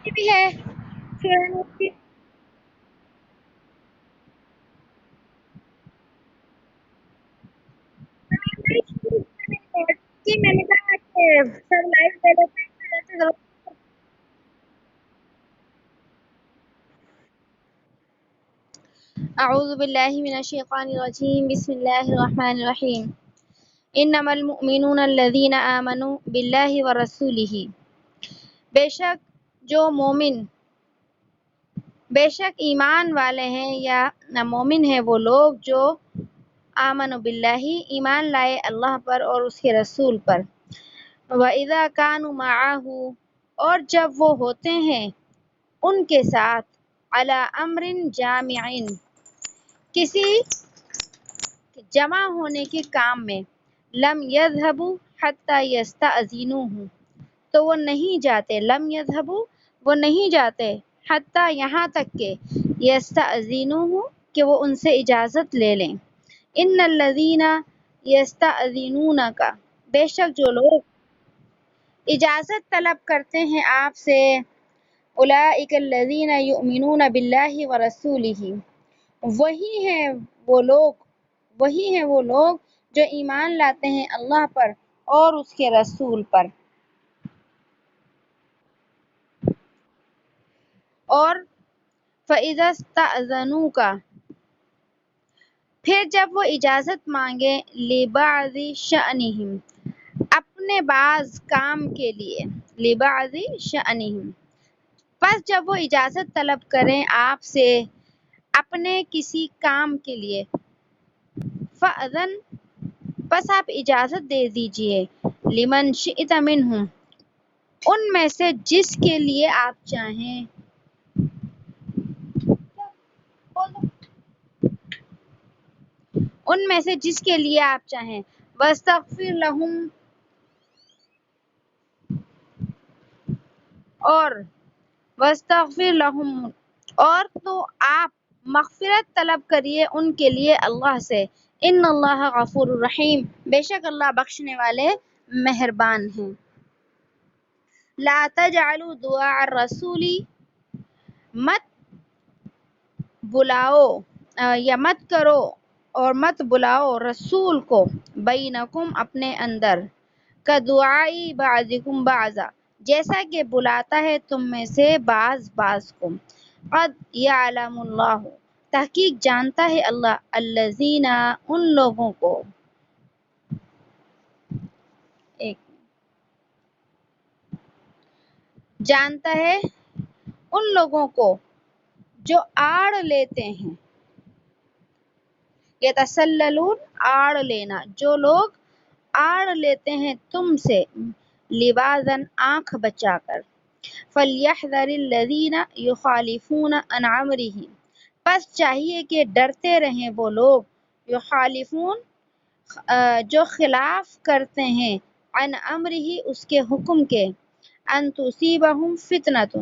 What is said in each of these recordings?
یہ بھی ہے سورہ نور کی۔ جی میں نے کہا کہ سب لائف دے دیتے ہیں۔ اعوذ باللہ من الشیطان الرجیم، بسم اللہ الرحمن الرحیم۔ انما المؤمنون الذین آمنوا باللہ ورسولہ، بے شک ایمان والے ہیں یا مومن ہیں وہ لوگ جو آمنوا باللہ، ایمان لائے اللہ پر اور اس کے رسول پر، وَإِذَا كَانُوا مَعَهُ، اور جب وہ ہوتے ہیں ان کے ساتھ، عَلَى أَمْرٍ جَامِعٍ، کسی جمع ہونے کے کام میں، لم يذهبوا حتى يستأذنوه، تو وہ نہیں جاتے، لم يذهبوا، وہ نہیں جاتے، حتیٰ یہاں تک کہ یستأذنوه، کہ وہ ان سے اجازت لے لیں۔ ان الذین یستأذنونک، بے شک جو لوگ اجازت طلب کرتے ہیں آپ سے، اولئک الذین یؤمنون باللہ ورسولہ، وہی ہیں وہ لوگ جو ایمان لاتے ہیں اللہ پر اور اس کے رسول پر۔ اور فَإِذَا اسْتَأْذَنُوكَ، پھر جب وہ اجازت مانگے، لِبَعْضِ شَأْنِهِمْ، اپنے بعض کام کے لیے، لِبَعْضِ شَأْنِهِمْ، پس جب وہ اجازت طلب کریں آپ سے اپنے کسی کام کے لیے، فَأْذَن، پس آپ اجازت دے دیجئے، لِمَنْ شِئْتَ مِنْهُمْ، ان میں سے جس کے لیے آپ چاہیں، ان میں سے جس کے لیے آپ چاہیں، وَاسْتَغْفِرْ لَهُمْ، اور وَاسْتَغْفِرْ لَهُمْ، اور تو آپ مغفرت طلب کریے ان کے لیے اللہ سے، ان اللہ غفور الرحیم، بے شک اللہ بخشنے والے مہربان ہیں۔ لا تجعلوا دعاء الرسول، مت بلاؤ یا مت کرو اور مت بلاؤ رسول کو، بینکم، اپنے اندر، کدعائی بعضکم بعضا، جیسا کہ بلاتا ہے تم میں سے بعض کو، قد یعلم اللہ، تحقیق جانتا ہے اللہ، الذین، ان لوگوں کو، ایک جانتا ہے ان لوگوں کو جو آڑ لیتے ہیں، یتسللون، آڑ لینا، جو لوگ آڑ لیتے ہیں تم سے، لبازن، آنکھ بچا کر، فَلْيَحْذَرِ الَّذِينَ يُخَالِفُونَ عَنْ أَمْرِهِ، پس چاہیے کہ ڈرتے رہیں وہ لوگ، یخالفون، جو خلاف کرتے ہیں، عن امرہ، اس کے حکم کے، ان تصیبہم فتنۃ،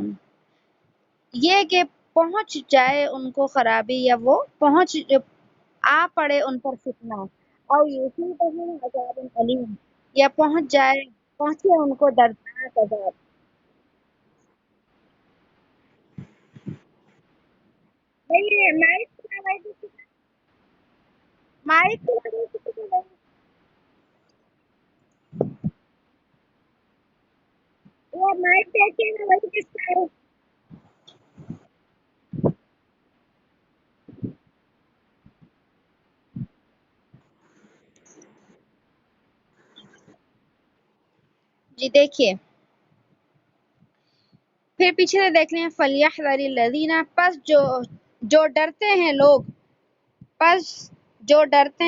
یہ کہ پہنچ جائے ان کو خرابی، یا وہ آ پڑے ان پر فتنہ، اور یصیبہم عذاب علیم، یا پہنچے ان کو دردناک عذاب۔ نہیں، مائک کی وجہ سے کسی کو وہ مائک دیکھیے نا، وہی کس کا ہے۔ جی دیکھیے، پھر پیچھے سے دیکھ لیں، فَلْيَحْذَرِ الَّذِينَ، پس جو ڈرتے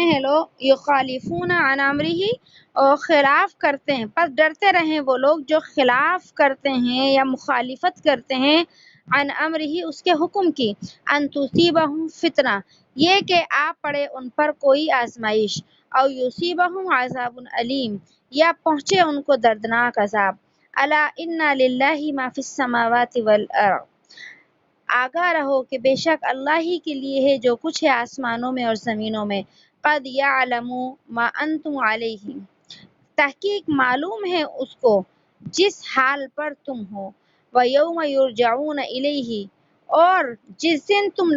ہیں لوگ، یخالفون عن امرہ، اور خلاف کرتے ہیں، پس ڈرتے رہیں وہ لوگ جو خلاف کرتے ہیں یا مخالفت کرتے ہیں، عن امرہ، اس کے حکم کی، ان تصیبہم فتنہ، یہ کہ آ پڑے ان پر کوئی آزمائش، او یصیبہم عذاب علیم، یا پہنچے ان کو دردناک عذاب۔ الا ان للہ ما فی السماوات والارض، آگاہ رہو کہ بے شک اللہ ہی کے لیے ہے جو کچھ ہے آسمانوں میں اور زمینوں میں، قد یعلم ما انتم علیہ، تحقیق معلوم ہے اس کو جس حال پر تم ہو، وَيَوْمَ يُرْجَعُونَ إِلَيْهِ، اور جس دن تم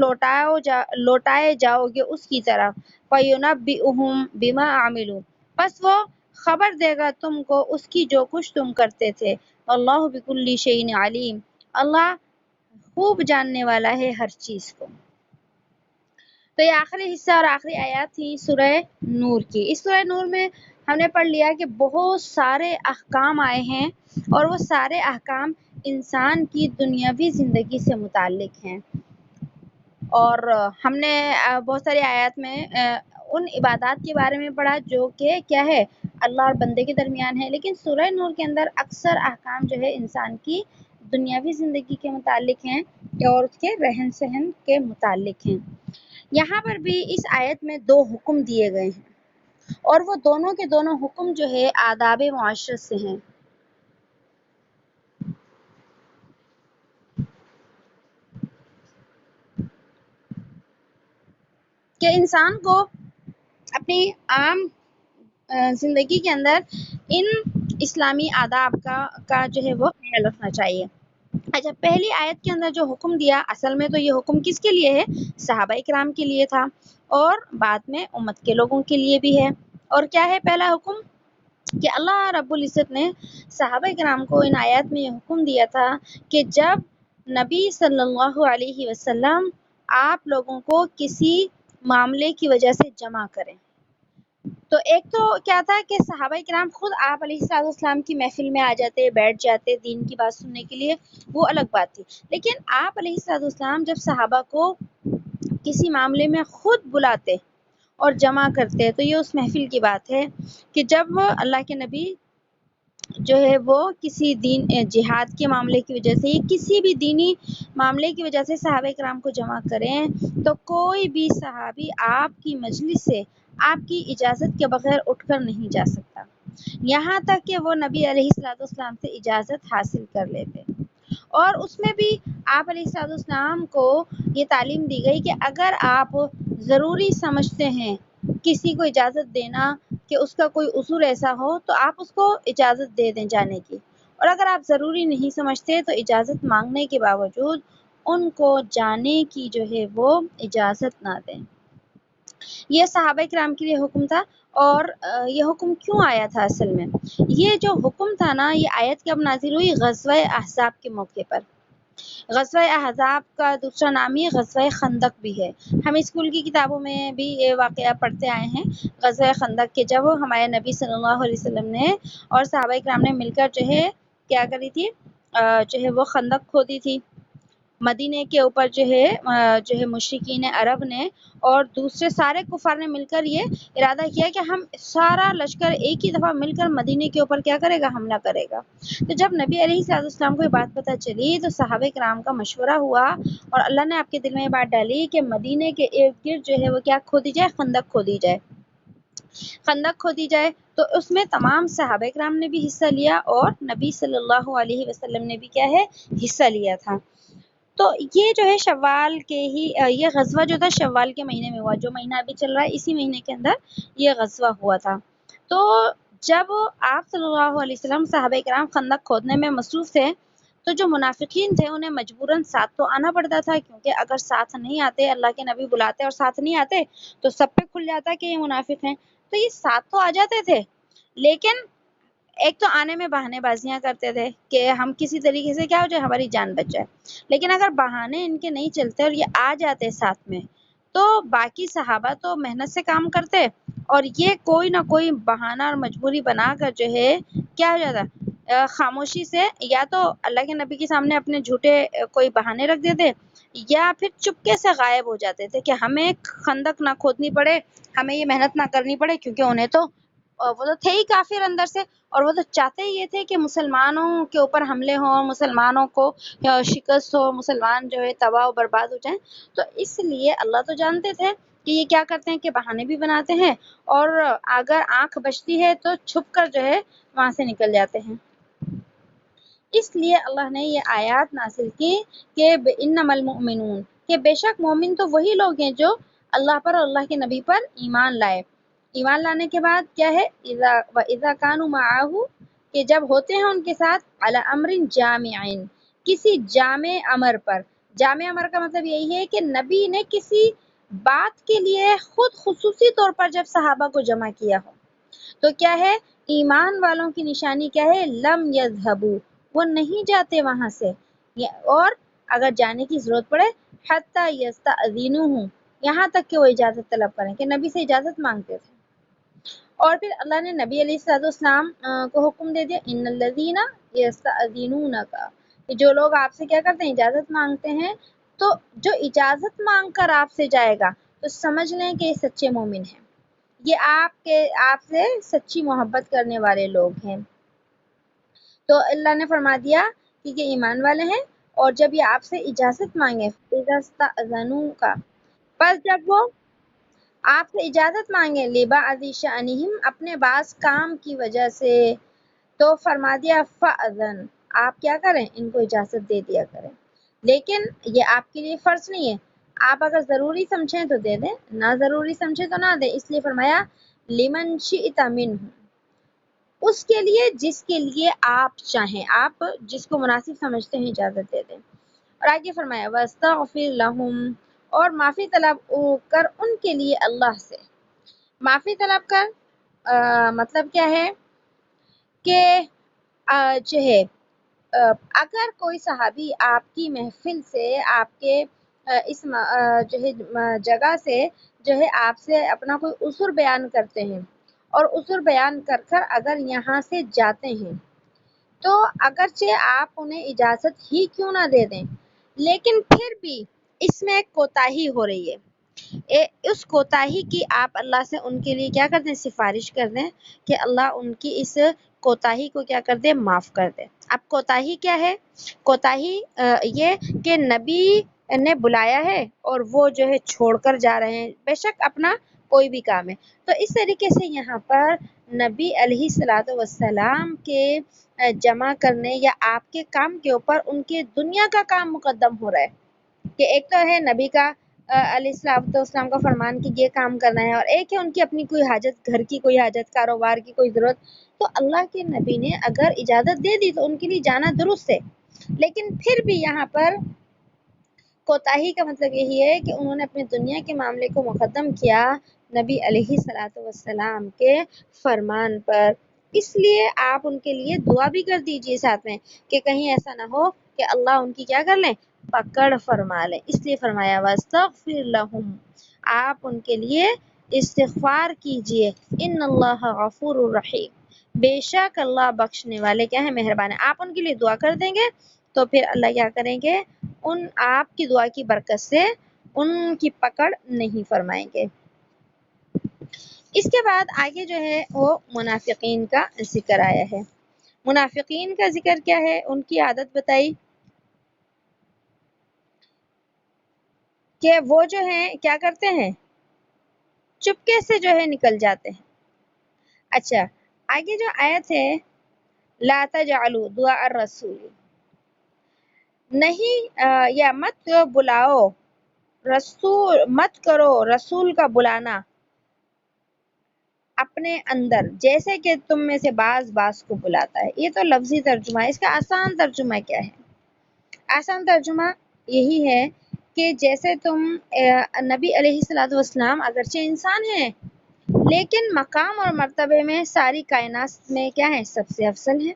لوٹائے جاؤ گے اس کی طرف، فَيُنَبِّئُهُم بِمَا عَمِلُوا، پس وہ خبر دے گا تم کو اس کی جو کچھ تم کرتے تھے، اللہ بِكُلِّ شَيْءٍ عَلِيمٌ، اللہ خوب جاننے والا ہے ہر چیز کو۔ تو یہ آخری حصہ اور آخری آیات تھی سورہ نور کی۔ اس سورہ نور میں ہم نے پڑھ لیا کہ بہت سارے احکام آئے ہیں، اور وہ سارے احکام انسان کی دنیاوی زندگی سے متعلق ہیں، اور ہم نے بہت ساری آیات میں ان عبادات کے بارے میں پڑھا جو کہ کیا ہے، اللہ اور بندے کے درمیان ہے، لیکن سورہ نور کے اندر اکثر احکام جو ہے انسان کی دنیاوی زندگی کے متعلق ہیں اور اس کے رہن سہن کے متعلق ہیں۔ یہاں پر بھی اس آیت میں دو حکم دیے گئے ہیں، اور وہ دونوں کے دونوں حکم جو ہے آداب معاشرت سے ہیں۔ کہ انسان کو اپنی عام زندگی کے اندر ان اسلامی آداب کا جو ہے وہ خیال رکھنا چاہیے۔ اچھا، پہلی آیت کے اندر جو حکم دیا، اصل میں تو یہ حکم کس کے لیے ہے؟ صحابہ کرام کے لیے تھا، اور بعد میں امت کے لوگوں کے لیے بھی ہے۔ اور کیا ہے پہلا حکم؟ کہ اللہ رب العزت نے صحابہ کرام کو ان آیات میں یہ حکم دیا تھا کہ جب نبی صلی اللہ علیہ وسلم آپ لوگوں کو کسی معاملے کی وجہ سے جمع کریں، تو ایک تو کیا تھا کہ صحابہ کرام خود آپ علیہ السلام کی محفل میں آ جاتے، بیٹھ جاتے دین کی بات سننے کے لیے، وہ الگ بات تھی، لیکن آپ علیہ السلام جب صحابہ کو کسی معاملے میں خود بلاتے اور جمع کرتے، تو یہ اس محفل کی بات ہے کہ جب اللہ کے نبی جو ہے وہ کسی دین جہاد کے معاملے کی وجہ سے، کسی بھی دینی معاملے کی وجہ سے صحابہ کرام کو جمع کریں، تو کوئی بھی صحابی آپ کی مجلس سے آپ کی اجازت کے بغیر اٹھ کر نہیں جا سکتا، یہاں تک کہ وہ نبی علیہ السلام سے اجازت حاصل کر لیتے۔ اور اس میں بھی آپ علیہ السلام کو یہ تعلیم دی گئی کہ اگر آپ ضروری سمجھتے ہیں کسی کو اجازت دینا کہ اس کا کوئی عذر ایسا ہو، تو آپ اس کو اجازت دے دیں جانے کی، اور اگر آپ ضروری نہیں سمجھتے تو اجازت مانگنے کے باوجود ان کو جانے کی جو ہے وہ اجازت نہ دیں۔ یہ صحابہ کرام کے لیے حکم تھا۔ اور یہ حکم کیوں آیا تھا؟ اصل میں یہ جو حکم تھا نا، یہ آیت کب نازل ہوئی؟ غزوہ احزاب کے موقع پر۔ غزوہ احزاب کا دوسرا نام ہی غزوہ خندق بھی ہے۔ ہم اسکول کی کتابوں میں بھی یہ واقعہ پڑھتے آئے ہیں، غزوہ خندق کے جب ہمارے نبی صلی اللہ علیہ وسلم نے اور صحابہ کرام نے مل کر جو ہے کیا کری تھی، جو ہے وہ خندق کھودی تھی مدینے کے اوپر، جو ہے مشرکین عرب نے اور دوسرے سارے کفار نے مل کر یہ ارادہ کیا کہ ہم سارا لشکر ایک ہی دفعہ مل کر مدینے کے اوپر کیا کرے گا؟ حملہ کرے گا۔ تو جب نبی علیہ السلام کو یہ بات پتہ چلی تو صحابہ کرام کا مشورہ ہوا، اور اللہ نے آپ کے دل میں یہ بات ڈالی کہ مدینے کے ارد گرد جو ہے وہ کیا کھودی جائے؟ خندق کھودی جائے۔ خندق کھودی جائے، تو اس میں تمام صحابہ کرام نے بھی حصہ لیا، اور نبی صلی اللہ علیہ وسلم نے بھی کیا ہے؟ حصہ لیا تھا۔ تو یہ جو ہے شوال کے ہی یہ غزوہ جو تھا شوال کے مہینے میں ہوا، جو مہینہ ابھی چل رہا ہے اسی مہینے کے اندر یہ غزوہ ہوا تھا۔ تو جب آپ صلی اللہ علیہ وسلم صحابہ کرام خندق کھودنے میں مصروف تھے، تو جو منافقین تھے انہیں مجبوراً ساتھ تو آنا پڑتا تھا، کیونکہ اگر ساتھ نہیں آتے، اللہ کے نبی بلاتے اور ساتھ نہیں آتے تو سب پہ کھل جاتا کہ یہ منافق ہیں، تو یہ ساتھ تو آ جاتے تھے، لیکن ایک تو آنے میں بہانے بازیاں کرتے تھے کہ ہم کسی طریقے سے کیا ہو جائے، ہماری جان بچ جائے، لیکن اگر بہانے ان کے نہیں چلتے اور یہ آ جاتے ساتھ میں، تو باقی صحابہ تو محنت سے کام کرتے، اور یہ کوئی نہ کوئی بہانہ اور مجبوری بنا کر جو ہے کیا ہو جاتا، خاموشی سے یا تو اللہ کے نبی کے سامنے اپنے جھوٹے کوئی بہانے رکھ دیتے، یا پھر چپکے سے غائب ہو جاتے تھے کہ ہمیں خندق نہ کھودنی پڑے، ہمیں یہ محنت نہ کرنی پڑے، کیونکہ انہیں تو وہ تو تھے ہی کافر اندر سے، اور وہ تو چاہتے ہی یہ تھے کہ مسلمانوں کے اوپر حملے ہوں، مسلمانوں کو شکست ہو، مسلمان جو ہے تباہ و برباد ہو جائیں۔ تو اس لیے اللہ تو جانتے تھے کہ یہ کیا کرتے ہیں کہ بہانے بھی بناتے ہیں، اور اگر آنکھ بچتی ہے تو چھپ کر جو ہے وہاں سے نکل جاتے ہیں۔ اس لیے اللہ نے یہ آیات نازل کی کہ انما المؤمنون، کہ بے شک مومن تو وہی لوگ ہیں جو اللہ پر اور اللہ کے نبی پر ایمان لائے۔ ایمان لانے کے بعد کیا ہے؟ اذا كانوا معه، کہ جب ہوتے ہیں ان کے ساتھ علی امر جامع، کسی جامع امر پر. جامع امر کا مطلب یہی ہے کہ نبی نے کسی بات کے لیے خود خصوصی طور پر جب صحابہ کو جمع کیا ہو. تو کیا ہے ایمان والوں کی نشانی کیا ہے؟ لم یذهبوا، وہ نہیں جاتے وہاں سے، اور اگر جانے کی ضرورت پڑے حتی یستأذنوہ، یہاں تک کہ وہ اجازت طلب کریں، کہ نبی سے اجازت مانگتے تھے. اور پھر اللہ نے نبی علیہ الصلوۃ والسلام کو حکم دے دیا ان الذین یستأذنونک، کہ جو لوگ آپ سے کیا کرتے ہیں؟ اجازت مانگتے ہیں. تو جو اجازت مانگ کر آپ سے جائے گا تو سمجھ لیں کہ یہ سچے مومن ہیں، یہ آپ سے سچی محبت کرنے والے لوگ ہیں. تو اللہ نے فرما دیا کہ یہ ایمان والے ہیں، اور جب یہ آپ سے اجازت مانگے اذا استأذنوک، پس جب وہ آپ سے اجازت مانگے لبعض شأنہم، اپنے بعض کام کی وجہ سے، تو فرما دیا فأذن، آپ کیا کریں؟ ان کو اجازت دے دیا کریں. لیکن یہ آپ کے لیے فرض نہیں ہے، آپ اگر ضروری سمجھیں تو دے دیں، نہ ضروری سمجھیں تو نہ دیں. اس لیے فرمایا لمن شئت منہم، اس کے لیے جس کے لیے آپ چاہیں، آپ جس کو مناسب سمجھتے ہیں اجازت دے دیں. اور آگے فرمایا واستغفر لہم، اور معافی طلب کر ان کے لیے اللہ سے. معافی طلب کر مطلب کیا ہے کہ جو ہے اگر کوئی صحابی آپ کی محفل سے، آپ کے اس جو ہے جگہ سے جو ہے آپ سے اپنا کوئی عذر بیان کرتے ہیں، اور عذر بیان کر کر اگر یہاں سے جاتے ہیں، تو اگرچہ آپ انہیں اجازت ہی کیوں نہ دے دیں، لیکن پھر بھی اس میں ایک کوتاہی ہو رہی ہے. اس کوتاہی کی آپ اللہ سے ان کے لیے کیا کر دیں؟ سفارش کر دیں کہ اللہ ان کی اس کوتاہی کو کیا کر دے؟ معاف کر دے. اب کوتاہی کیا ہے؟ کوتاہی یہ کہ نبی نے بلایا ہے اور وہ جو ہے چھوڑ کر جا رہے ہیں، بے شک اپنا کوئی بھی کام ہے. تو اس طریقے سے یہاں پر نبی علیہ الصلوۃ والسلام کے جمع کرنے یا آپ کے کام کے اوپر ان کے دنیا کا کام مقدم ہو رہا ہے، کہ ایک تو ہے نبی کا علیہ الصلوۃ والسلام کا فرمان کہ یہ کام کرنا ہے، اور ایک ہے ان کی اپنی کوئی حاجت، گھر کی کوئی حاجت، کاروبار کی کوئی ضرورت. تو اللہ کے نبی نے اگر اجازت دے دی تو ان کے لیے جانا درست ہے. لیکن پھر بھی یہاں پر کوتاہی کا مطلب یہی ہے کہ انہوں نے اپنے دنیا کے معاملے کو مقدم کیا نبی علیہ الصلوۃ والسلام کے فرمان پر. اس لیے آپ ان کے لیے دعا بھی کر دیجئے ساتھ میں، کہ کہیں ایسا نہ ہو کہ اللہ ان کی کیا کر لیں؟ پکڑ فرما لیں. اس لیے فرمایا واستغفر لہم، آپ ان کے لیے استغفار کیجئے. ان اللہ غفور الرحیم، بے شک اللہ بخشنے والے کیا ہے؟ مہربان ہے. آپ ان کے لیے دعا کر دیں گے تو پھر اللہ کیا کریں گے؟ ان آپ کی دعا کی برکت سے ان کی پکڑ نہیں فرمائیں گے. اس کے بعد آگے جو ہے وہ منافقین کا ذکر آیا ہے. منافقین کا ذکر کیا ہے؟ ان کی عادت بتائی کہ وہ جو ہیں کیا کرتے ہیں؟ چپکے سے جو ہے نکل جاتے ہیں. اچھا آگے جو آیت ہے لا تجعلوا دعاء الرسول، نہیں یا مت بلاؤ رسول، مت کرو رسول کا بلانا اپنے اندر جیسے کہ تم میں سے بعض کو بلاتا ہے. یہ تو لفظی ترجمہ ہے. اس کا آسان ترجمہ کیا ہے؟ آسان ترجمہ یہی ہے کہ جیسے تم نبی علیہ الصلوۃ والسلام اگرچہ انسان ہیں، لیکن مقام اور مرتبے میں ساری کائنات میں کیا ہے؟ سب سے افضل ہے.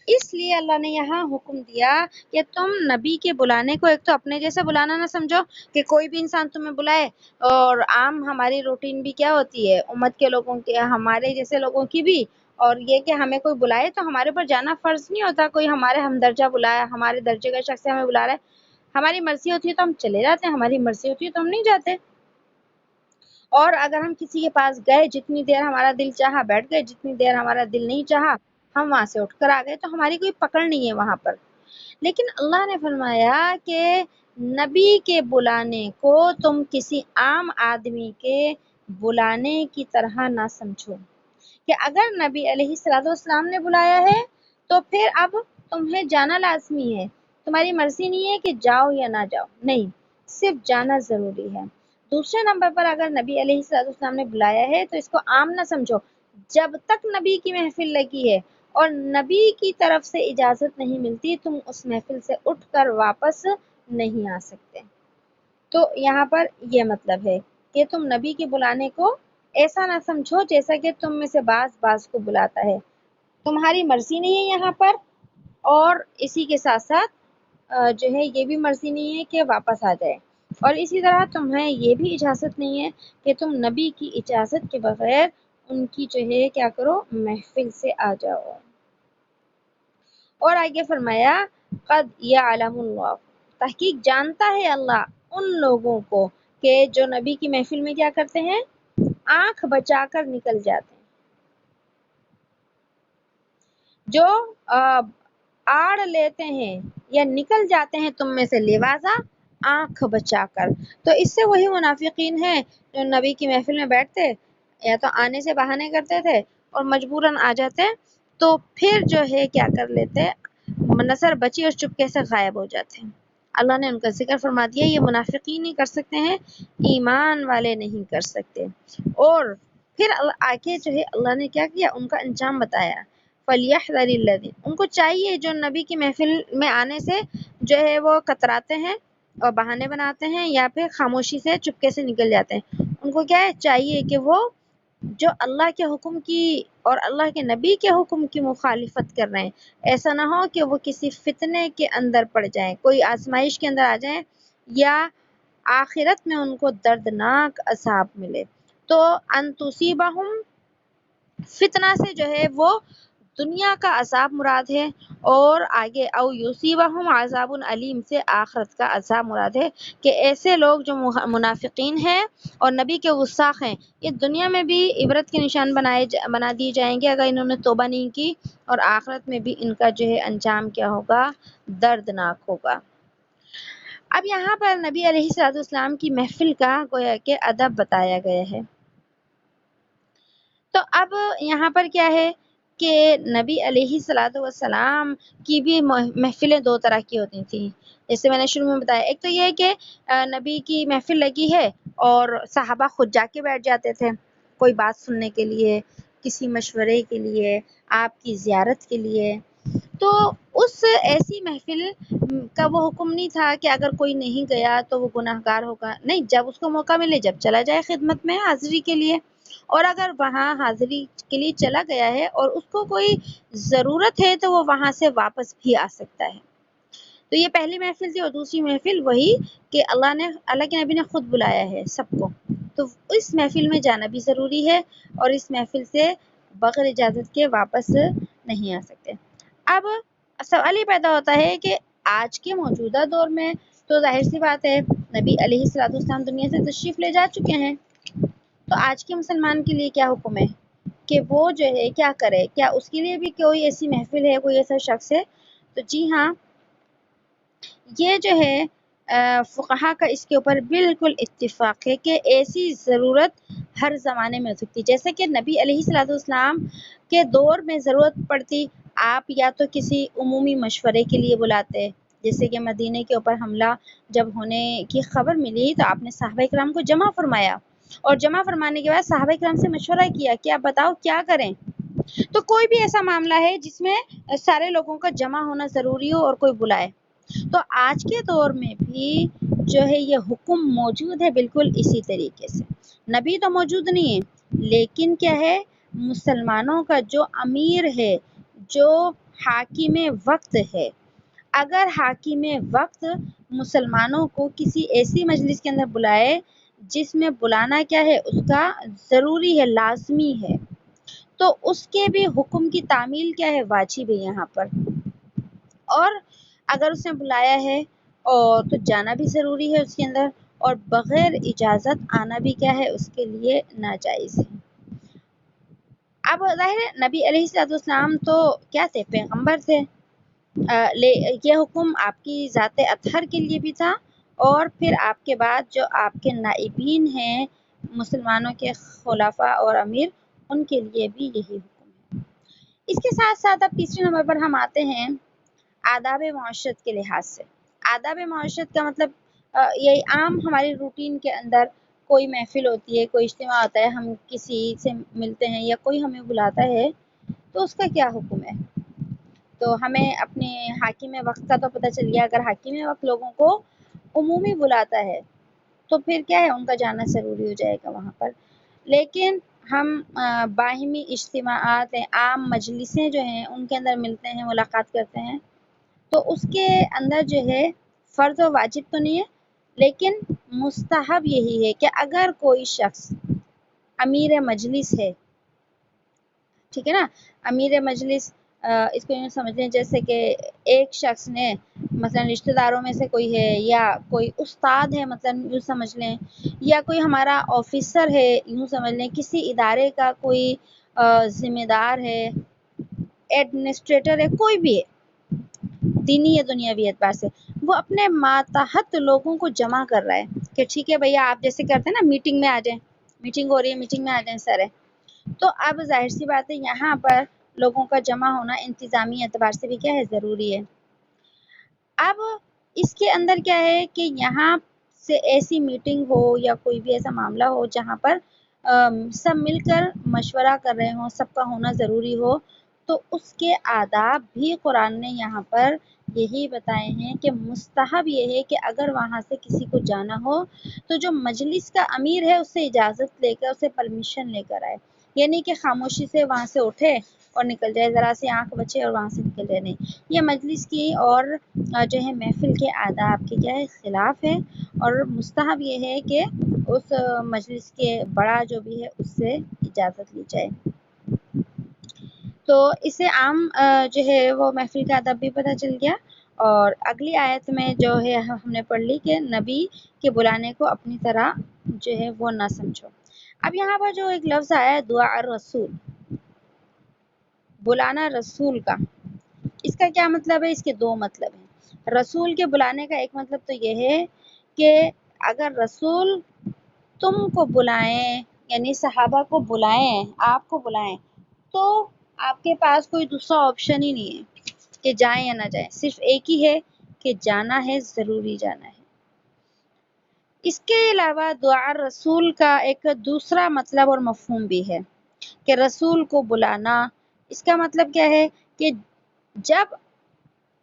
اس لیے اللہ نے یہاں حکم دیا کہ تم نبی کے بلانے کو ایک تو اپنے جیسا بلانا نہ سمجھو کہ کوئی بھی انسان تمہیں بلائے. اور عام ہماری روٹین بھی کیا ہوتی ہے امت کے لوگوں کے، ہمارے جیسے لوگوں کی بھی، اور یہ کہ ہمیں کوئی بلائے تو ہمارے اوپر جانا فرض نہیں ہوتا. کوئی ہمارے ہمدرجہ بلایا، ہمارے درجے کا شخص ہمیں بلا رہا ہے، ہماری مرضی ہوتی ہے تو ہم چلے جاتے ہیں، ہماری مرضی ہوتی ہے تو ہم نہیں جاتے. اور اگر ہم کسی کے پاس گئے، جتنی دیر ہمارا دل چاہا بیٹھ گئے، جتنی دیر ہمارا دل نہیں چاہا ہم وہاں سے اٹھ کر آ گئے، تو ہماری کوئی پکڑ نہیں ہے وہاں پر. لیکن اللہ نے فرمایا کہ نبی کے بلانے کو تم کسی عام آدمی کے بلانے کی طرح نہ سمجھو، کہ اگر نبی علیہ الصلوۃ والسلام نے بلایا ہے تو پھر اب تمہیں جانا لازمی ہے. تمہاری مرضی نہیں ہے کہ جاؤ یا نہ جاؤ، نہیں، صرف جانا ضروری ہے. دوسرے نمبر پر اگر نبی علیہ الصلوۃ والسلام نے بلایا ہے تو اس کو عام نہ سمجھو. جب تک نبی کی محفل لگی ہے اور نبی کی طرف سے اجازت نہیں ملتی تم اس محفل سے اٹھ کر واپس نہیں آ سکتے۔ تو یہاں پر یہ مطلب ہے کہ تم نبی کے بلانے کو ایسا نہ سمجھو جیسا کہ تم میں سے بعض کو بلاتا ہے، تمہاری مرضی نہیں ہے یہاں پر، اور اسی کے ساتھ ساتھ جو ہے یہ بھی مرضی نہیں ہے کہ واپس آ جائے، اور اسی طرح تمہیں یہ بھی اجازت نہیں ہے کہ تم نبی کی اجازت کے بغیر ان کی جو ہے کیا کرو، محفل سے آ جاؤ۔ اور آگے فرمایا قد یعلم اللہ، تحقیق جانتا ہے اللہ ان لوگوں کو کہ جو نبی کی محفل میں کیا کرتے ہیں، آنکھ بچا کر نکل جاتے ہیں، جو آڑ لیتے ہیں یا نکل جاتے ہیں تم میں سے، لواذا آنکھ بچا کر۔ تو اس سے وہی منافقین ہیں جو نبی کی محفل میں بیٹھتے، یا تو آنے سے بہانے کرتے تھے اور مجبوراً آ جاتے، تو پھر جو ہے کیا کر لیتے، نظر بچی اور چپکے سے غائب ہو جاتے ہیں۔ اللہ نے ان کا ذکر فرما دیا، یہ منافقین نہیں کر سکتے ہیں، ایمان والے نہیں کر سکتے۔ اور پھر آگے جو ہے اللہ نے کیا کیا، ان کا انجام بتایا، فَلْيَحْذَرِ الَّذِينَ، ان کو چاہیے جو نبی کی محفل میں آنے سے جو ہے وہ کتراتے ہیں اور بہانے بناتے ہیں یا پھر خاموشی سے چپکے سے نکل جاتے ہیں، ان کو کیا ہے، چاہیے کہ وہ جو اللہ کے حکم کی اور اللہ کے نبی کے حکم کی مخالفت کر رہے ہیں، ایسا نہ ہو کہ وہ کسی فتنے کے اندر پڑ جائیں، کوئی آزمائش کے اندر آ جائیں، یا آخرت میں ان کو دردناک عذاب ملے۔ تو ان تصیبہم، فتنہ سے جو ہے وہ دنیا کا عذاب مراد ہے، اور آگے او یصیبہم عذاب علیم سے آخرت کا عذاب مراد ہے، کہ ایسے لوگ جو منافقین ہیں اور نبی کے گستاخ ہیں، یہ دنیا میں بھی عبرت کے نشان بنا دیے جائیں گے اگر انہوں نے توبہ نہیں کی، اور آخرت میں بھی ان کا جو ہے انجام کیا ہوگا، دردناک ہوگا۔ اب یہاں پر نبی علیہ الصلوۃ والسلام کی محفل کا گویا کہ ادب بتایا گیا ہے۔ تو اب یہاں پر کیا ہے کہ نبی علیہ الصلوۃ والسلام کی بھی محفلیں دو طرح کی ہوتی تھیں، جیسے میں نے شروع میں بتایا، ایک تو یہ ہے کہ نبی کی محفل لگی ہے اور صحابہ خود جا کے بیٹھ جاتے تھے کوئی بات سننے کے لیے، کسی مشورے کے لیے، آپ کی زیارت کے لیے۔ تو اس ایسی محفل کا وہ حکم نہیں تھا کہ اگر کوئی نہیں گیا تو وہ گناہ گار ہوگا، نہیں، جب اس کو موقع ملے جب چلا جائے خدمت میں حاضری کے لیے، اور اگر وہاں حاضری کے لیے چلا گیا ہے اور اس کو کوئی ضرورت ہے تو وہ وہاں سے واپس بھی آ سکتا ہے۔ تو یہ پہلی محفل تھی، اور دوسری محفل وہی کہ اللہ کے نبی نے خود بلایا ہے سب کو، تو اس محفل میں جانا بھی ضروری ہے، اور اس محفل سے بغیر اجازت کے واپس نہیں آ سکتے۔ اب سوال یہ پیدا ہوتا ہے کہ آج کے موجودہ دور میں تو ظاہر سی بات ہے نبی علیہ الصلوۃ والسلام دنیا سے تشریف لے جا چکے ہیں، تو آج کے مسلمان کے لیے کیا حکم ہے کہ وہ جو ہے کیا کرے، کیا اس کے لیے بھی کوئی ایسی محفل ہے، کوئی ایسا شخص ہے؟ تو جی ہاں، یہ جو ہے فقہا کا اس کے اوپر بالکل اتفاق ہے کہ ایسی ضرورت ہر زمانے میں ہو سکتی، جیسے کہ نبی علیہ الصلوۃ والسلام کے دور میں ضرورت پڑتی، آپ یا تو کسی عمومی مشورے کے لیے بلاتے، جیسے کہ مدینے کے اوپر حملہ جب ہونے کی خبر ملی تو آپ نے صحابہ کرام کو جمع فرمایا، اور جمع فرمانے کے بعد صحابہ کرام سے مشورہ کیا کہ آپ بتاؤ کیا کریں۔ تو کوئی بھی ایسا معاملہ ہے جس میں سارے لوگوں کا جمع ہونا ضروری ہو اور کوئی بلائے، تو آج کے دور میں بھی جو ہے یہ حکم موجود ہے بالکل اسی طریقے سے۔ نبی تو موجود نہیں ہے، لیکن کیا ہے، مسلمانوں کا جو امیر ہے، جو حاکم وقت ہے، اگر حاکم وقت مسلمانوں کو کسی ایسی مجلس کے اندر بلائے جس میں بلانا کیا ہے، اس کا ضروری ہے، لازمی ہے، تو اس کے بھی حکم کی تعمیل کیا ہے، واجب ہے یہاں پر۔ اور اگر اس نے بلایا ہے اور تو جانا بھی ضروری ہے اس کے اندر، اور بغیر اجازت آنا بھی کیا ہے، اس کے لیے ناجائز ہے۔ اب ظاہر ہے نبی علیہ الصلوۃ والسلام تو کیا تھے، پیغمبر تھے، یہ حکم آپ کی ذات اطہر کے لیے بھی تھا، اور پھر آپ کے بعد جو آپ کے نائبین ہیں مسلمانوں کے خلفاء اور امیر، ان کے لیے بھی یہی حکم ہے۔ اس کے ساتھ ساتھ اب تیسرے نمبر پر ہم آتے ہیں آداب معاشرت کے لحاظ سے۔ آداب معاشرت کا مطلب یہی عام ہماری روٹین کے اندر کوئی محفل ہوتی ہے، کوئی اجتماع ہوتا ہے، ہم کسی سے ملتے ہیں یا کوئی ہمیں بلاتا ہے، تو اس کا کیا حکم ہے؟ تو ہمیں اپنے حاکم وقت کا تو پتہ چل گیا، اگر حاکم وقت لوگوں کو عمومی بلاتا ہے تو پھر کیا ہے، ان کا جانا ضروری ہو جائے گا وہاں پر۔ لیکن ہم باہمی اجتماعات عام مجلسیں جو ہیں ان کے اندر ملتے ہیں، ملاقات کرتے ہیں، تو اس کے اندر جو ہے فرض و واجب تو نہیں ہے، لیکن مستحب یہی ہے کہ اگر کوئی شخص امیر مجلس ہے، ٹھیک ہے نا، امیر مجلس اس کو یوں سمجھ لیں جیسے کہ ایک شخص نے مثلا رشتہ داروں میں سے کوئی ہے، یا کوئی استاد ہے مثلا یوں سمجھ لیں، یا کوئی ہمارا آفیسر ہے یوں سمجھ لیں، کسی ادارے کا کوئی ذمہ دار ہے، ایڈمنسٹریٹر ہے، کوئی بھی ہے دینی یا دنیاوی اعتبار سے، وہ اپنے ماتحت لوگوں کو جمع کر رہا ہے کہ ٹھیک ہے بھیا آپ جیسے کرتے ہیں نا میٹنگ میں آ جائیں، میٹنگ ہو رہی ہے میٹنگ میں آ جائیں سر ہے، تو اب ظاہر سی بات ہے یہاں پر لوگوں کا جمع ہونا انتظامی اعتبار سے بھی کیا ہے، ضروری ہے۔ اب اس کے اندر کیا ہے کہ یہاں سے ایسی میٹنگ ہو یا کوئی بھی ایسا معاملہ ہو جہاں پر سب مل کر مشورہ کر رہے ہوں، سب کا ہونا ضروری ہو، تو اس کے آداب بھی قرآن نے یہاں پر یہی بتائے ہیں کہ مستحب یہ ہے کہ اگر وہاں سے کسی کو جانا ہو تو جو مجلس کا امیر ہے اس سے اجازت لے کر، اسے پرمیشن لے کر آئے، یعنی کہ خاموشی سے وہاں سے اٹھے اور نکل جائے، ذرا سی آنکھ بچے اور وہاں سے نکل جائے، نہیں، یہ مجلس کی اور جو ہے محفل کے آداب کے کیا ہے، خلاف ہے، اور مستحب یہ ہے کہ اس مجلس کے بڑا جو بھی ہے اس سے اجازت لی جائے۔ تو اس سے عام جو ہے وہ محفل کا ادب بھی پتہ چل گیا، اور اگلی آیت میں جو ہے ہم نے پڑھ لی کہ نبی کے بلانے کو اپنی طرح جو ہے وہ نہ سمجھو۔ اب یہاں پر جو ایک لفظ آیا ہے دعا الرسول، بلانا رسول کا، اس کا کیا مطلب ہے؟ اس کے دو مطلب ہیں۔ رسول کے بلانے کا ایک مطلب تو یہ ہے کہ اگر رسول تم کو بلائیں، یعنی صحابہ کو بلائیں، آپ کو بلائیں، تو آپ کے پاس کوئی دوسرا آپشن ہی نہیں ہے کہ جائیں یا نہ جائیں، صرف ایک ہی ہے کہ جانا ہے، ضروری جانا ہے۔ اس کے علاوہ دعا رسول کا ایک دوسرا مطلب اور مفہوم بھی ہے کہ رسول کو بلانا، اس کا مطلب کیا ہے کہ جب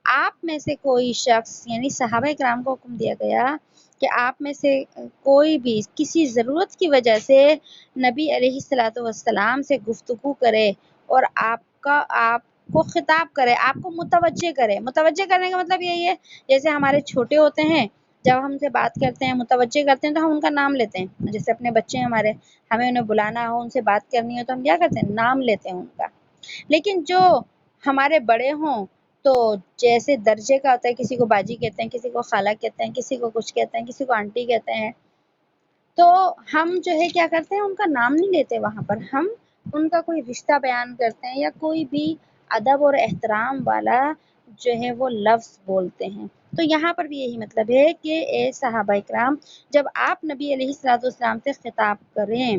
آپ میں سے کوئی شخص، یعنی صحابہ کرام کو حکم دیا گیا کہ آپ میں سے کوئی بھی کسی ضرورت کی وجہ سے نبی علیہ الصلوۃ والسلام سے گفتگو کرے اور آپ کو خطاب کرے، آپ کو متوجہ کرے۔ متوجہ کرنے کا مطلب یہی ہے جیسے ہمارے چھوٹے ہوتے ہیں، جب ہم سے بات کرتے ہیں، متوجہ کرتے ہیں، تو ہم ان کا نام لیتے ہیں، جیسے اپنے بچے ہمارے، ہمیں انہیں بلانا ہو، ان سے بات کرنی ہو تو ہم کیا کرتے ہیں؟ نام لیتے ہیں ان کا۔ لیکن جو ہمارے بڑے ہوں تو جیسے درجے کا ہوتا ہے، کسی کو باجی کہتے ہیں، کسی کو خالہ کہتے ہیں، کسی کو کچھ کہتے ہیں، کسی کو آنٹی کہتے ہیں، تو ہم جو ہے کیا کرتے ہیں؟ ان کا نام نہیں لیتے، وہاں پر ہم ان کا کوئی رشتہ بیان کرتے ہیں یا کوئی بھی ادب اور احترام والا جو ہے وہ لفظ بولتے ہیں۔ تو یہاں پر بھی یہی مطلب ہے کہ اے صحابہ کرام، جب آپ نبی علیہ الصلوۃ والسلام سے خطاب کریں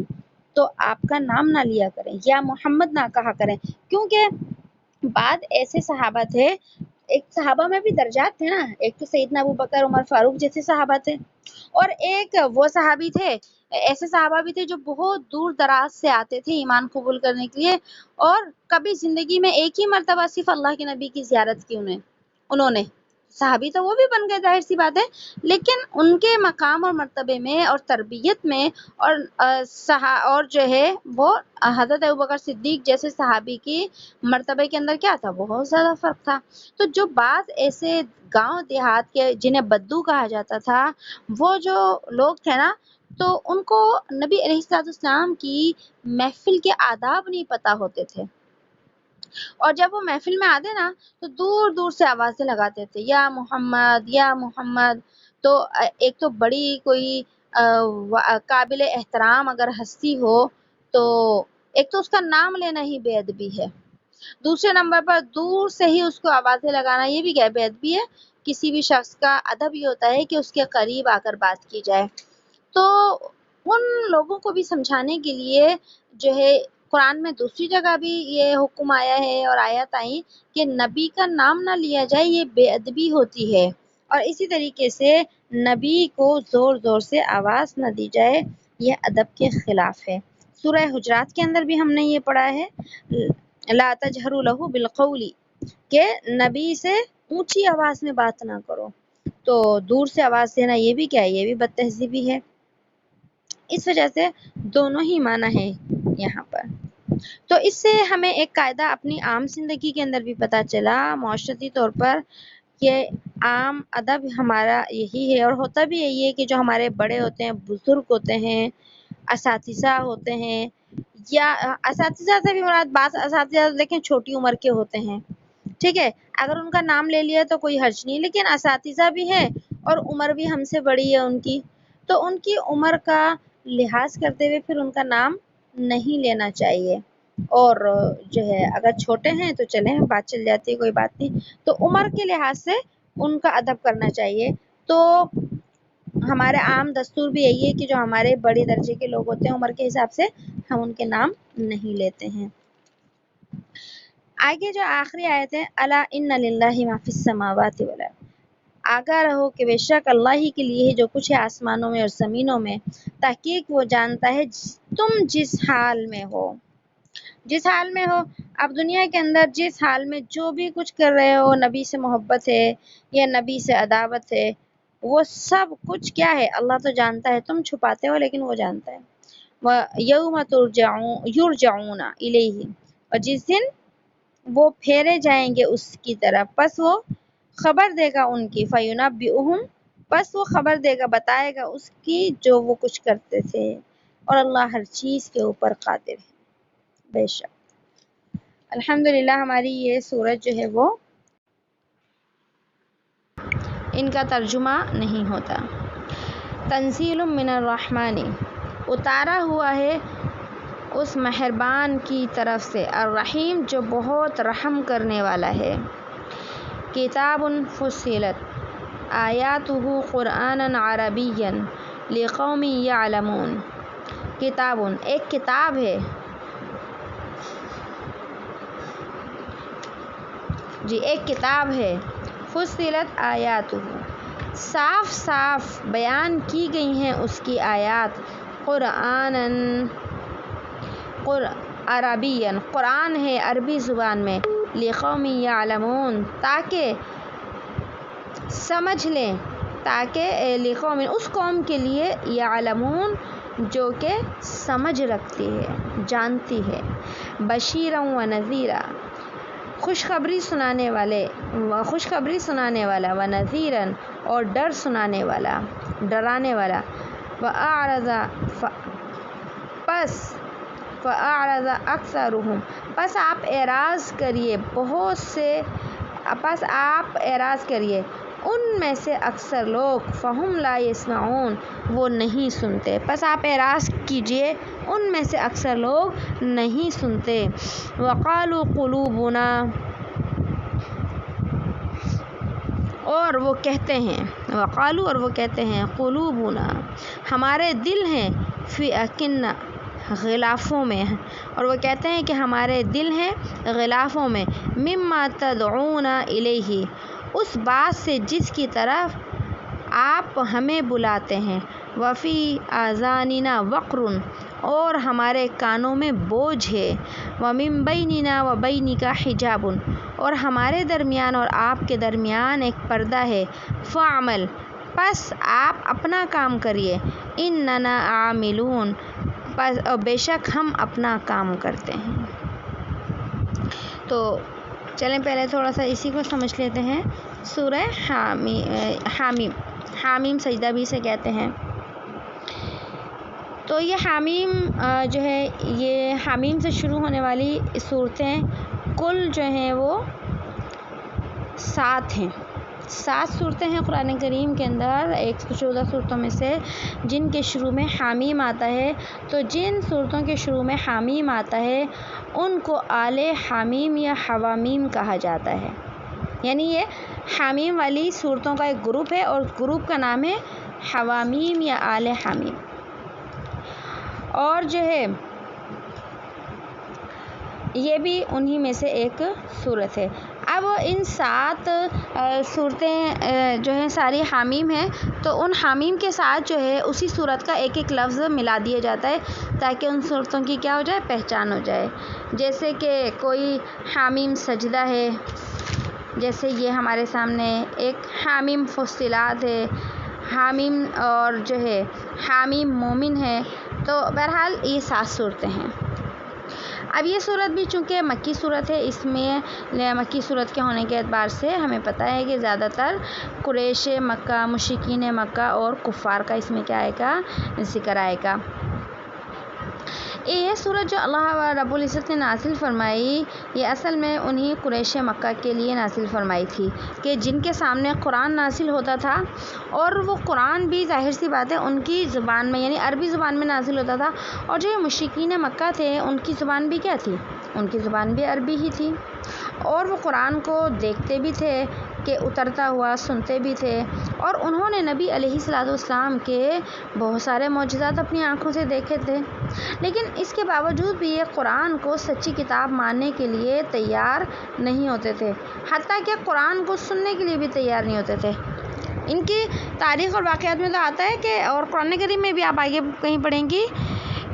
تو آپ کا نام نہ لیا کریں، یا محمد نہ کہا کریں، کیونکہ بعد ایسے صحابہ تھے، ایک صحابہ میں بھی درجات تھے نا، ایک تو سیدنا ابوبکر، عمر فاروق جیسے صحابہ تھے، اور ایک وہ صحابی تھے، ایسے صحابہ بھی تھے جو بہت دور دراز سے آتے تھے ایمان قبول کرنے کے لیے، اور کبھی زندگی میں ایک ہی مرتبہ صرف اللہ کے نبی کی زیارت کی انہوں نے، صحابی تو وہ بھی بن گئے، ظاہر سی بات ہے، لیکن ان کے مقام اور مرتبے میں اور تربیت میں اور جو ہے وہ حضرت ابوبکر صدیق جیسے صحابی کی مرتبے کے اندر کیا تھا؟ بہت زیادہ فرق تھا۔ تو جو بعض ایسے گاؤں دیہات کے جنہیں بدو کہا جاتا تھا، وہ جو لوگ تھے نا، تو ان کو نبی علیہ الصلوۃ والسلام کی محفل کے آداب نہیں پتہ ہوتے تھے، اور جب وہ محفل میں آتے نا تو دور دور سے آوازیں لگاتے تھے، یا محمد یا محمد۔ تو ایک تو بڑی کوئی قابل احترام اگر ہستی ہو تو ایک تو اس کا نام لینا ہی بے ادبی ہے، دوسرے نمبر پر دور سے ہی اس کو آوازیں لگانا یہ بھی کیا بے ادبی ہے۔ کسی بھی شخص کا ادب یہ ہوتا ہے کہ اس کے قریب آ کر بات کی جائے۔ تو ان لوگوں کو بھی سمجھانے کے لیے جو ہے قرآن میں دوسری جگہ بھی یہ حکم آیا ہے اور آیات آئی کہ نبی کا نام نہ لیا جائے، یہ بے ادبی ہوتی ہے، اور اسی طریقے سے نبی کو زور زور سے آواز نہ دی جائے، یہ ادب کے خلاف ہے۔ سورہ حجرات کے اندر بھی ہم نے یہ پڑھا ہے، لا تجہروا لہ بالقول کہ نبی سے اونچی آواز میں بات نہ کرو، تو دور سے آواز دینا یہ بھی کیا ہے، یہ بھی بد تہذیبی ہے۔ اس وجہ سے دونوں ہی معنی ہے یہاں پر۔ تو اس سے ہمیں ایک قاعدہ اپنی عام زندگی کے اندر بھی پتہ چلا معاشرتی طور پر، کہ عام ادب ہمارا یہی ہے، اور ہوتا بھی یہی ہے کہ جو ہمارے بڑے ہوتے ہیں، بزرگ ہوتے ہیں، اساتذہ ہوتے ہیں، یا اساتذہ سے بھی مراد بعض اساتذہ لیکن چھوٹی عمر کے ہوتے ہیں، ٹھیک ہے، اگر ان کا نام لے لیا تو کوئی حرج نہیں، لیکن اساتذہ بھی ہیں اور عمر بھی ہم سے بڑی ہے ان کی، تو ان کی عمر کا لحاظ کرتے ہوئے پھر ان کا نام نہیں لینا چاہیے، اور جو ہے اگر چھوٹے ہیں تو چلیں بات چل جاتی ہے، کوئی بات نہیں، تو عمر کے لحاظ سے ان کا ادب کرنا چاہیے۔ تو ہمارے عام دستور بھی یہی ہے کہ جو ہمارے بڑے درجے کے لوگ ہوتے ہیں عمر کے حساب سے، ہم ان کے نام نہیں لیتے ہیں۔ آگے جو آخری آیت ہے، الا ان للہ ما فی السماوات والارض، آگاہ رہو کہ بے شک اللہ ہی کے لیے ہے جو کچھ ہے آسمانوں میں اور زمینوں میں، تحقیق وہ جانتا ہے تم جس حال میں ہو، جس حال میں ہو، اب دنیا کے اندر جس حال میں جو بھی کچھ کر رہے ہو، نبی سے محبت ہے یا نبی سے عداوت ہے، وہ سب کچھ کیا ہے اللہ تو جانتا ہے، تم چھپاتے ہو لیکن وہ جانتا ہے۔ وَيَوْمَ يُرْجَعُونَ إِلَيْهِ، اور جس دن وہ پھیرے جائیں گے اس کی طرف، پس وہ خبر دے گا ان کی، فَيُنَبِّئُهُم، پس وہ خبر دے گا، بتائے گا اس کی جو وہ کچھ کرتے تھے، اور اللہ ہر چیز کے اوپر قادر ہے بے شک۔ الحمدللہ ہماری یہ سورت جو ہے وہ ان کا ترجمہ نہیں ہوتا۔ تنزیل من الرحمن، اتارا ہوا ہے اس مہربان کی طرف سے، الرحیم جو بہت رحم کرنے والا ہے۔ کتاب فصلت آیاتہ قرآنا عربیا لقوم یعلمون، کتاب ایک کتاب ہے، جی ایک کتاب ہے، فصلت آیاتہ صاف صاف بیان کی گئی ہیں اس کی آیات، عربیا قرآن ہے عربی زبان میں، لقوم یعلمون تاکہ سمجھ لیں، تاکہ لقوم اس قوم کے لیے، یعلمون جو کہ سمجھ رکھتی ہے، جانتی ہے، بشیرا و نذیرا خوشخبری سنانے والا، و نذیرا اور ڈر سنانے والا، ڈرانے والا، فَأَعْرَضَ أَكْثَرُهُمْ، پس آپ اعراض کریے ان میں سے اکثر لوگ، فَهُمْ لَا يَسْمَعُونَ وہ نہیں سنتے، پس آپ اعراض کیجئے ان میں سے اکثر لوگ نہیں سنتے۔ وَقَالُوا قُلُوبُنَا، اور وہ کہتے ہیں، وقالو اور وہ کہتے ہیں، قلوبنا ہمارے دل ہیں، فی اکنہ غلافوں میں، اور وہ کہتے ہیں کہ ہمارے دل ہیں غلافوں میں، مما تدعونا الیہ اس بات سے جس کی طرف آپ ہمیں بلاتے ہیں، وفی آذاننا وقر اور ہمارے کانوں میں بوجھ ہے، ومن بیننا و بینک حجاب اور ہمارے درمیان اور آپ کے درمیان ایک پردہ ہے، فاعمل پس آپ اپنا کام کریے، اننا عاملون پس بے شک ہم اپنا کام کرتے ہیں۔ تو چلیں پہلے تھوڑا سا اسی کو سمجھ لیتے ہیں۔ سورہ حامیم، حامیم سجدہ بھی سے کہتے ہیں۔ تو یہ حامیم جو ہے، یہ حامیم سے شروع ہونے والی صورتیں کل جو ہیں وہ 7 ہیں، 7 صورتیں ہیں قرآن کریم کے اندر، 114 صورتوں میں سے جن کے شروع میں حامیم آتا ہے۔ تو جن صورتوں کے شروع میں حامیم آتا ہے ان کو آل حامیم یا حوامیم کہا جاتا ہے، یعنی یہ حامیم والی صورتوں کا ایک گروپ ہے، اور گروپ کا نام ہے حوامیم یا آل حامیم، اور جو ہے یہ بھی انہی میں سے ایک صورت ہے۔ اب ان 7 صورتیں جو ہیں ساری حامیم ہیں، تو ان حامیم کے ساتھ جو ہے اسی صورت کا ایک ایک لفظ ملا دیا جاتا ہے تاکہ ان صورتوں کی کیا ہو جائے، پہچان ہو جائے. جیسے کہ کوئی حامیم سجدہ ہے، جیسے یہ ہمارے سامنے ایک حامیم فصلات ہے، حامیم اور جو ہے حامیم مومن ہے. تو بہرحال یہ 7 صورتیں ہیں. اب یہ صورت بھی چونکہ مکی صورت ہے، اس میں مکی صورت کے ہونے کے اعتبار سے ہمیں پتہ ہے کہ زیادہ تر قریش مکہ، مشرکین مکہ اور کفار کا اس میں کیا آئے گا، ذکر آئے گا. یہ صورت جو اللہ رب العزت نے نازل فرمائی، یہ اصل میں انہی قریش مکہ کے لیے نازل فرمائی تھی کہ جن کے سامنے قرآن نازل ہوتا تھا، اور وہ قرآن بھی ظاہر سی بات ہے ان کی زبان میں یعنی عربی زبان میں نازل ہوتا تھا، اور جو مشرکین مکہ تھے ان کی زبان بھی کیا تھی، ان کی زبان بھی عربی ہی تھی، اور وہ قرآن کو دیکھتے بھی تھے کہ اترتا ہوا، سنتے بھی تھے، اور انہوں نے نبی علیہ الصلوۃ والسلام کے بہت سارے معجزات اپنی آنکھوں سے دیکھے تھے. لیکن اس کے باوجود بھی یہ قرآن کو سچی کتاب ماننے کے لیے تیار نہیں ہوتے تھے، حتیٰ کہ قرآن کو سننے کے لیے بھی تیار نہیں ہوتے تھے. ان کی تاریخ اور واقعات میں تو آتا ہے کہ، اور قرآن کریم میں بھی آپ آگے کہیں پڑھیں گی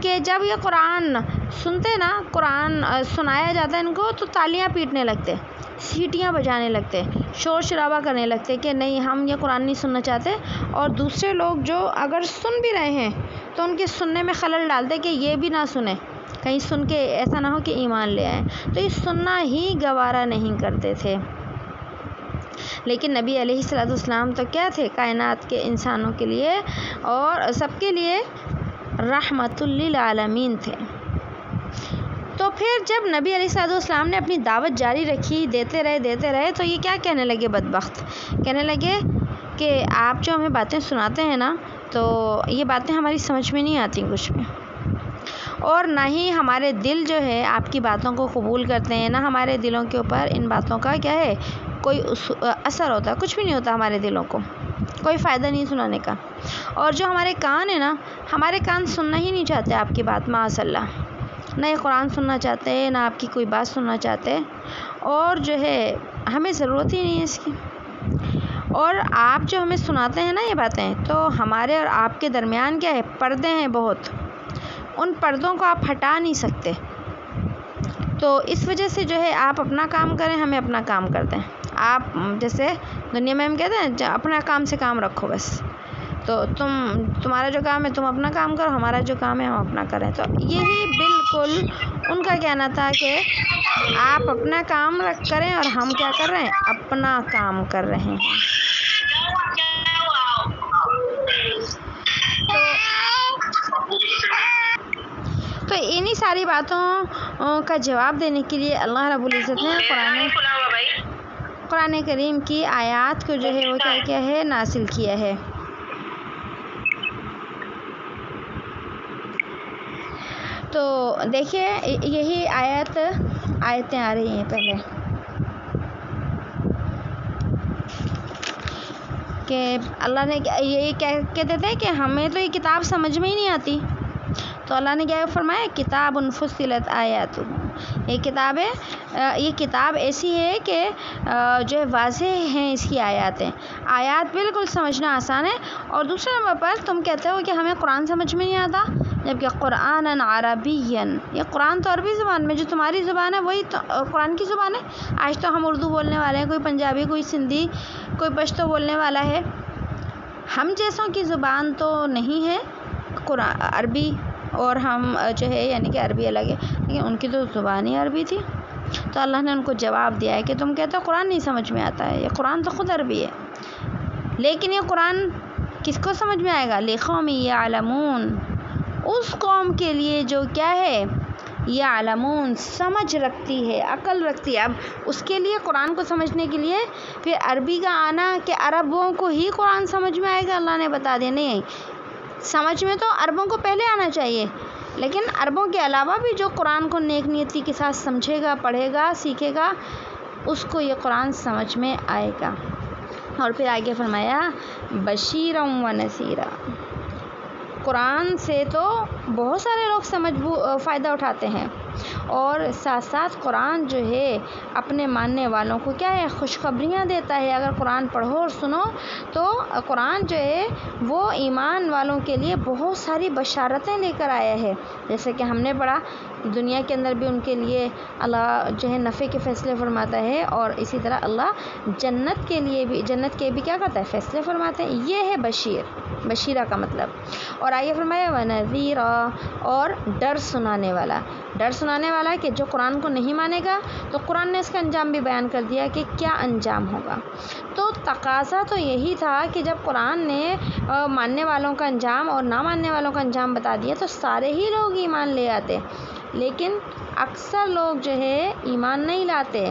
کہ جب یہ قرآن سنتے نا، قرآن سنایا جاتا ہے ان کو، تو تالیاں پیٹنے لگتے، سیٹیاں بجانے لگتے، شور شرابہ کرنے لگتے کہ نہیں ہم یہ قرآن نہیں سننا چاہتے. اور دوسرے لوگ جو اگر سن بھی رہے ہیں تو ان کے سننے میں خلل ڈالتے کہ یہ بھی نہ سنیں، کہیں سن کے ایسا نہ ہو کہ ایمان لے آئیں. تو یہ سننا ہی گوارا نہیں کرتے تھے. لیکن نبی علیہ الصلوۃ والسلام تو کیا تھے، کائنات کے انسانوں کے لیے اور سب کے لیے رحمت للعالمین تھے. تو پھر جب نبی علیہ الصلوۃ والسلام نے اپنی دعوت جاری رکھی، دیتے رہے، تو یہ کیا کہنے لگے، بدبخت کہنے لگے کہ آپ جو ہمیں باتیں سناتے ہیں نا، تو یہ باتیں ہماری سمجھ میں نہیں آتی کچھ بھی، اور نہ ہی ہمارے دل جو ہے آپ کی باتوں کو قبول کرتے ہیں، نہ ہمارے دلوں کے اوپر ان باتوں کا کیا ہے کوئی اثر ہوتا، کچھ بھی نہیں ہوتا ہمارے دلوں کو، کوئی فائدہ نہیں سنانے کا. اور جو ہمارے کان ہیں نا، ہمارے کان سننا ہی نہیں چاہتے آپ کی بات، معاذ اللہ، نہ یہ قرآن سننا چاہتے، نہ آپ کی کوئی بات سننا چاہتے، اور جو ہے ہمیں ضرورت ہی نہیں ہے اس کی. اور آپ جو ہمیں سناتے ہیں نا یہ باتیں، تو ہمارے اور آپ کے درمیان کیا ہے، پردے ہیں بہت، ان پردوں کو آپ ہٹا نہیں سکتے. تو اس وجہ سے جو ہے آپ اپنا کام کریں، ہمیں اپنا کام کرتے ہیں. آپ جیسے دنیا میں ہم کہتے ہیں اپنا کام سے کام رکھو بس، تو تمہارا جو کام ہے تم اپنا کام کرو، ہمارا جو کام ہے ہم اپنا کریں. تو یہی بالکل ان کا کہنا تھا کہ آپ اپنا کام کریں اور ہم کیا کر رہے ہیں، اپنا کام کر رہے ہیں. تو انہی ساری باتوں کا جواب دینے کے لیے اللہ رب العزت نے قرآن کریم کی آیات کو جو ہے وہ کیا ہے، نازل کیا ہے. تو دیکھیے یہی آیتیں آ رہی ہیں پہلے کہ اللہ نے یہی کہتے تھے کہ ہمیں تو یہ کتاب سمجھ میں ہی نہیں آتی، تو اللہ نے کیا فرمایا، کتاب فصلت آیات، یہ کتاب ایسی ہے کہ جو واضح ہیں اس کی آیات بالکل سمجھنا آسان ہے. اور دوسرے نمبر پر تم کہتے ہو کہ ہمیں قرآن سمجھ میں نہیں آتا، جبکہ قرآن عربی، یہ قرآن تو عربی زبان میں، جو تمہاری زبان ہے وہی تو قرآن کی زبان ہے. آج تو ہم اردو بولنے والے ہیں، کوئی پنجابی، کوئی سندھی، کوئی پشتو بولنے والا ہے، ہم جیسوں کی زبان تو نہیں ہے قرآن عربی، اور ہم جو ہے یعنی کہ عربی الگ ہے، لیکن ان کی تو زبان ہی عربی تھی. تو اللہ نے ان کو جواب دیا ہے کہ تم کہتے ہو قرآن نہیں سمجھ میں آتا ہے، یہ قرآن تو خود عربی ہے، لیکن یہ قرآن کس کو سمجھ میں آئے گا، لقوم یعلمون، اس قوم کے لیے جو کیا ہے، یعلمون، سمجھ رکھتی ہے، عقل رکھتی ہے. اب اس کے لیے قرآن کو سمجھنے کے لیے پھر عربی کا آنا کہ عربوں کو ہی قرآن سمجھ میں آئے گا، اللہ نے بتا دیا نہیں، سمجھ میں تو عربوں کو پہلے آنا چاہیے، لیکن عربوں کے علاوہ بھی جو قرآن کو نیک نیتی کے ساتھ سمجھے گا، پڑھے گا، سیکھے گا، اس کو یہ قرآن سمجھ میں آئے گا. اور پھر آگے فرمایا بشیرا و نذیرا، قرآن سے تو بہت سارے لوگ فائدہ اٹھاتے ہیں، اور ساتھ ساتھ قرآن جو ہے اپنے ماننے والوں کو کیا ہے خوشخبریاں دیتا ہے. اگر قرآن پڑھو اور سنو تو قرآن جو ہے وہ ایمان والوں کے لیے بہت ساری بشارتیں لے کر آیا ہے. جیسے کہ ہم نے پڑھا دنیا کے اندر بھی ان کے لیے اللہ جو ہے نفع کے فیصلے فرماتا ہے، اور اسی طرح اللہ جنت کے بھی کیا کرتا ہے فیصلے فرماتے ہیں. یہ ہے بشیرہ کا مطلب. اور آگے فرمایا وَنَذِيرًا، اور ڈر سنانے والا کہ جو قرآن کو نہیں مانے گا تو قرآن نے اس کا انجام بھی بیان کر دیا کہ کیا انجام ہوگا. تو تقاضا تو یہی تھا کہ جب قرآن نے ماننے والوں کا انجام اور نہ ماننے والوں کا انجام بتا دیا تو سارے ہی لوگ ایمان لے آتے، لیکن اکثر لوگ جو ہے ایمان نہیں لاتے.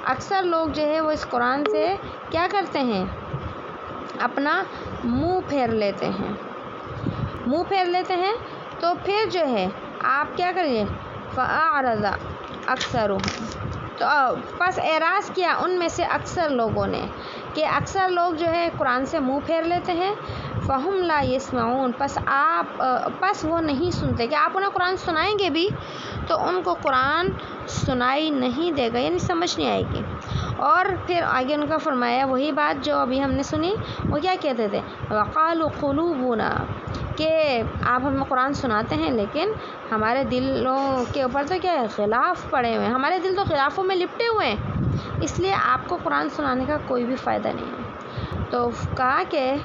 اکثر لوگ جو ہے وہ اس قرآن سے کیا کرتے ہیں اپنا منہ پھیر لیتے ہیں. تو پھر جو ہے آپ کیا کریے فَأَعْرَضَ أَكْثَرُهُمْ، تو پس اعراض کیا ان میں سے اکثر لوگوں نے، کہ اکثر لوگ جو ہے قرآن سے منہ پھیر لیتے ہیں. فَهُمْ لَا يَسْمَعُونَ، پس وہ نہیں سنتے، کہ آپ انہیں قرآن سنائیں گے بھی تو ان کو قرآن سنائی نہیں دے گا، یعنی سمجھ نہیں آئے گی. اور پھر آگے ان کا فرمایا وہی بات جو ابھی ہم نے سنی، وہ کیا کہتے تھے وَقَالُوا قُلُوبُنَا، کہ آپ ہمیں قرآن سناتے ہیں لیکن ہمارے دلوں کے اوپر تو کیا ہے غلاف پڑے ہوئے ہیں، ہمارے دل تو غلافوں میں لپٹے ہوئے ہیں، اس لیے آپ کو قرآن سنانے کا کوئی بھی فائدہ نہیں ہے. تو کہا کہ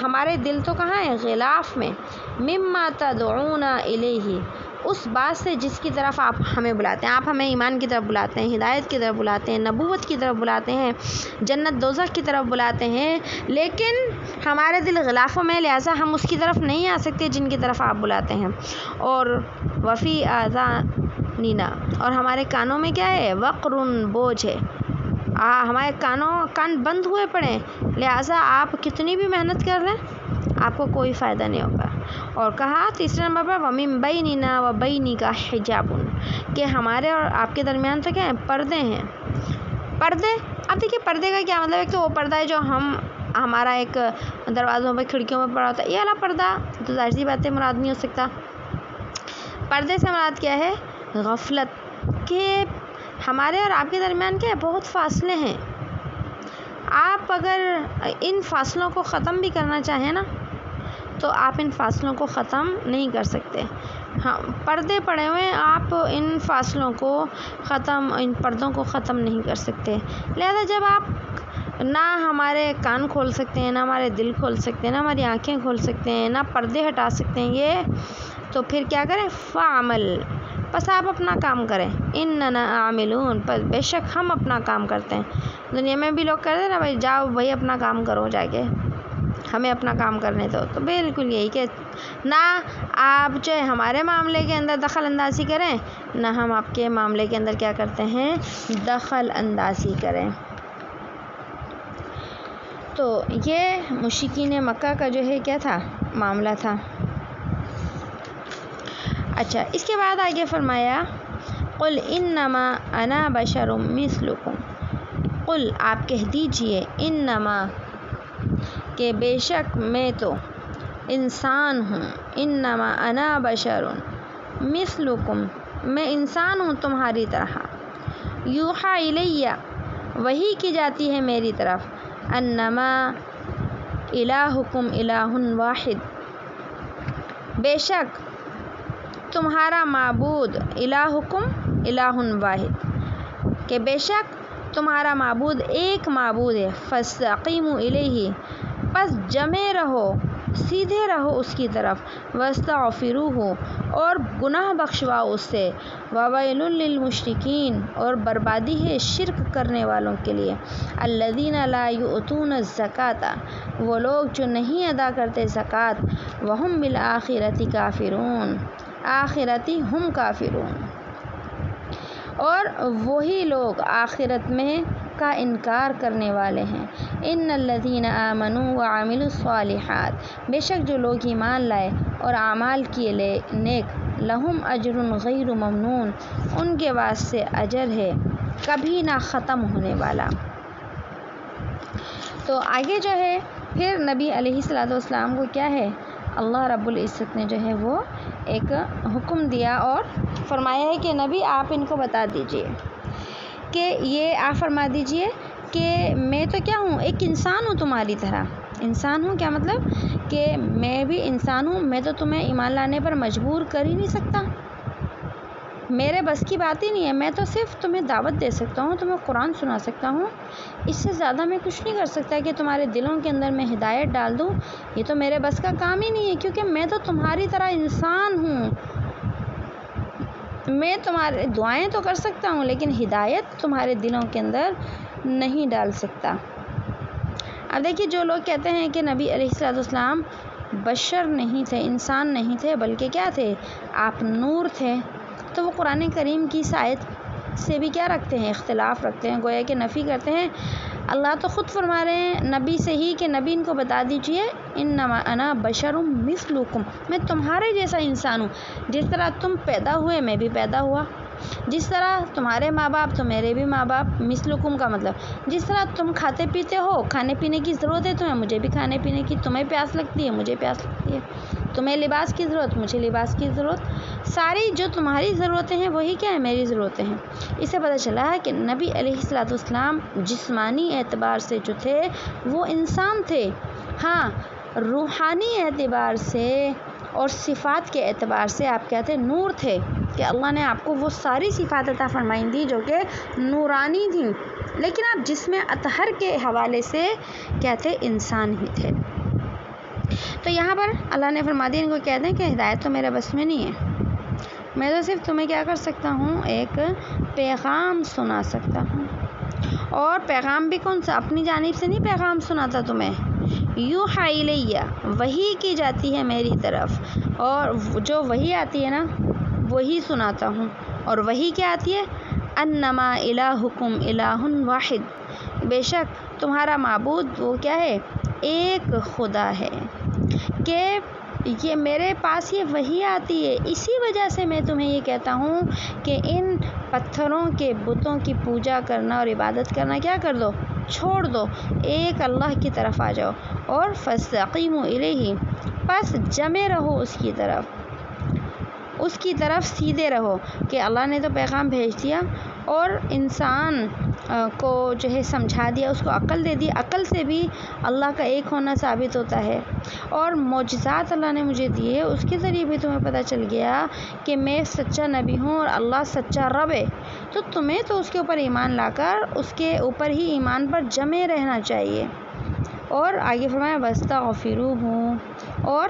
ہمارے دل تو کہاں ہے غلاف میں، مما تدعونا الیہ، اس بات سے جس کی طرف آپ ہمیں بلاتے ہیں. آپ ہمیں ایمان کی طرف بلاتے ہیں، ہدایت کی طرف بلاتے ہیں، نبوت کی طرف بلاتے ہیں، جنت دوزخ کی طرف بلاتے ہیں، لیکن ہمارے دل غلافوں میں، لہٰذا ہم اس کی طرف نہیں آ سکتے جن کی طرف آپ بلاتے ہیں. اور وفی آذاننا، اور ہمارے کانوں میں کیا ہے وقرن، بوجھ ہے، ہمارے کان بند ہوئے پڑے ہیں، لہٰذا آپ کتنی بھی محنت کر لیں آپ کو کوئی فائدہ نہیں ہوگا. اور کہا تیسرے نمبر پر وَمِن بَيْنِنَا وَبَيْنِكَ حِجَابٌ، کہ ہمارے اور آپ کے درمیان تو کیا ہے پردے ہیں. پردے، اب دیکھیے پردے کا کیا مطلب ہے، تو وہ پردہ ہے جو ہمارا ایک دروازوں پہ کھڑکیوں پہ پڑا ہوتا ہے، یہ والا پردہ تو ظاہر سی بات ہے مراد نہیں ہو سکتا. پردے سے مراد کیا ہے غفلت، کہ ہمارے اور آپ کے درمیان کیا ہے بہت فاصلے ہیں. آپ اگر ان فاصلوں کو ختم بھی کرنا چاہیں نا تو آپ ان فاصلوں کو ختم نہیں کر سکتے. ہاں پردے پڑے ہوئے، آپ ان فاصلوں کو ان پردوں کو ختم نہیں کر سکتے. لہذا جب آپ نہ ہمارے کان کھول سکتے ہیں، نہ ہمارے دل کھول سکتے ہیں، نہ ہماری آنکھیں کھول سکتے ہیں، نہ پردے ہٹا سکتے ہیں یہ، تو پھر کیا کریں فَعْمَلْ، بس آپ اپنا کام کریں. اِنَّنَا عَامِلُونَ، پر بے شک ہم اپنا کام کرتے ہیں. دنیا میں بھی لوگ کہتے ہیں نا بھائی جاؤ بھائی اپنا کام کرو، جا کے ہمیں اپنا کام کرنے دو. تو بالکل یہی کہ نہ آپ جو ہمارے معاملے کے اندر دخل اندازی کریں، نہ ہم آپ کے معاملے کے اندر کیا کرتے ہیں دخل اندازی کریں. تو یہ مشرکین مکہ کا جو ہے کیا تھا معاملہ تھا. اچھا اس کے بعد آگے فرمایا قل انما انا بشر مثلکم، قل آپ کہہ دیجئے انما، کہ بے شک میں تو انسان ہوں، انما انا بشر مثلکم، میں انسان ہوں تمہاری طرح. یوحی الیہ، وحی کی جاتی ہے میری طرف، انما الہکم الہ واحد، بے شک تمہارا معبود، الہکم الہ واحد، کہ بے شک تمہارا معبود ایک معبود ہے. فاستقیموا الیہ، پس جمے رہو، سیدھے رہو اس کی طرف. واستغفروہ، اور گناہ بخشواؤ اس سے. وویل للمشرکین، اور بربادی ہے شرک کرنے والوں کے لیے. الذین لا یؤتون الزکاۃ، وہ لوگ جو نہیں ادا کرتے زکوٰۃ. وہم بالآخرۃ کافرون، آخرتی ہم کافرون، اور وہی لوگ آخرت میں کا انکار کرنے والے ہیں. ان الذین آمنوا وعملوا الصالحات، بے شک جو لوگ ایمان لائے اور اعمال کیے نیک، لہم اجر غیر ممنون، ان کے واسطے اجر ہے کبھی نہ ختم ہونے والا. تو آگے جو ہے پھر نبی علیہ الصلوۃ والسلام کو کیا ہے اللہ رب العزت نے جو ہے وہ ایک حکم دیا اور فرمایا ہے کہ نبی آپ ان کو بتا دیجئے کہ یہ آپ فرما دیجئے کہ میں تو کیا ہوں، ایک انسان ہوں تمہاری طرح۔ انسان ہوں کیا مطلب کہ میں بھی انسان ہوں، میں تو تمہیں ایمان لانے پر مجبور کر ہی نہیں سکتا، میرے بس کی بات ہی نہیں ہے۔ میں تو صرف تمہیں دعوت دے سکتا ہوں، تمہیں قرآن سنا سکتا ہوں، اس سے زیادہ میں کچھ نہیں کر سکتا کہ تمہارے دلوں کے اندر میں ہدایت ڈال دوں، یہ تو میرے بس کا کام ہی نہیں ہے، کیونکہ میں تو تمہاری طرح انسان ہوں۔ میں تمہارے دعائیں تو کر سکتا ہوں لیکن ہدایت تمہارے دلوں کے اندر نہیں ڈال سکتا۔ اب دیکھیے، جو لوگ کہتے ہیں کہ نبی علیہ السلام بشر نہیں تھے، انسان نہیں تھے، بلکہ کیا تھے، آپ نور تھے، تو وہ قرآن کریم کی اس آیت سے بھی کیا رکھتے ہیں، اختلاف رکھتے ہیں، گویا کہ نفی کرتے ہیں۔ اللہ تو خود فرما رہے ہیں نبی سے ہی کہ نبی ان کو بتا دیجئے انما انا بشر مثلکم، میں تمہارے جیسا انسان ہوں، جس طرح تم پیدا ہوئے میں بھی پیدا ہوا، جس طرح تمہارے ماں باپ تو میرے بھی ماں باپ، مثلکم کا مطلب جس طرح تم کھاتے پیتے ہو، کھانے پینے کی ضرورت ہے تمہیں، مجھے بھی کھانے پینے کی، تمہیں پیاس لگتی ہے مجھے پیاس لگتی ہے، تمہیں لباس کی ضرورت مجھے لباس کی ضرورت، ساری جو تمہاری ضرورتیں ہیں وہی کیا ہے، میری ضرورتیں ہیں۔ اس سے پتہ چلا ہے کہ نبی علیہ السلام جسمانی اعتبار سے جو تھے وہ انسان تھے، ہاں روحانی اعتبار سے اور صفات کے اعتبار سے آپ کیا تھے، نور تھے، کہ اللہ نے آپ کو وہ ساری صفات عطا فرمائی تھی جو کہ نورانی تھیں، لیکن آپ جسم اطہر کے حوالے سے کیا تھے، انسان ہی تھے۔ تو یہاں پر اللہ نے فرما دیا، ان کو کہتے ہیں کہ ہدایت تو میرے بس میں نہیں ہے، میں تو صرف تمہیں کیا کر سکتا ہوں، ایک پیغام سنا سکتا ہوں، اور پیغام بھی کون سا، اپنی جانب سے نہیں پیغام سناتا تمہیں، یوحی الیہ، وحی کی جاتی ہے میری طرف، اور جو وحی آتی ہے نا وہی سناتا ہوں، اور وحی کیا آتی ہے، انما الہکم الہ واحد، بے شک تمہارا معبود وہ کیا ہے، ایک خدا ہے، کہ یہ میرے پاس یہ وحی آتی ہے، اسی وجہ سے میں تمہیں یہ کہتا ہوں کہ ان پتھروں کے بتوں کی پوجا کرنا اور عبادت کرنا کیا کر دو، چھوڑ دو، ایک اللہ کی طرف آ جاؤ، اور فاستقیموا الیہ، پس جمے رہو اس کی طرف سیدھے رہو، کہ اللہ نے تو پیغام بھیج دیا اور انسان کو جو ہے سمجھا دیا، اس کو عقل دے دی، عقل سے بھی اللہ کا ایک ہونا ثابت ہوتا ہے، اور معجزات اللہ نے مجھے دیے، اس کے ذریعے بھی تمہیں پتہ چل گیا کہ میں سچا نبی ہوں اور اللہ سچا رب ہے، تو تمہیں تو اس کے اوپر ایمان لا کر اس کے اوپر ہی ایمان پر جمے رہنا چاہیے۔ اور آگے فرمایا واستغفروہ، اور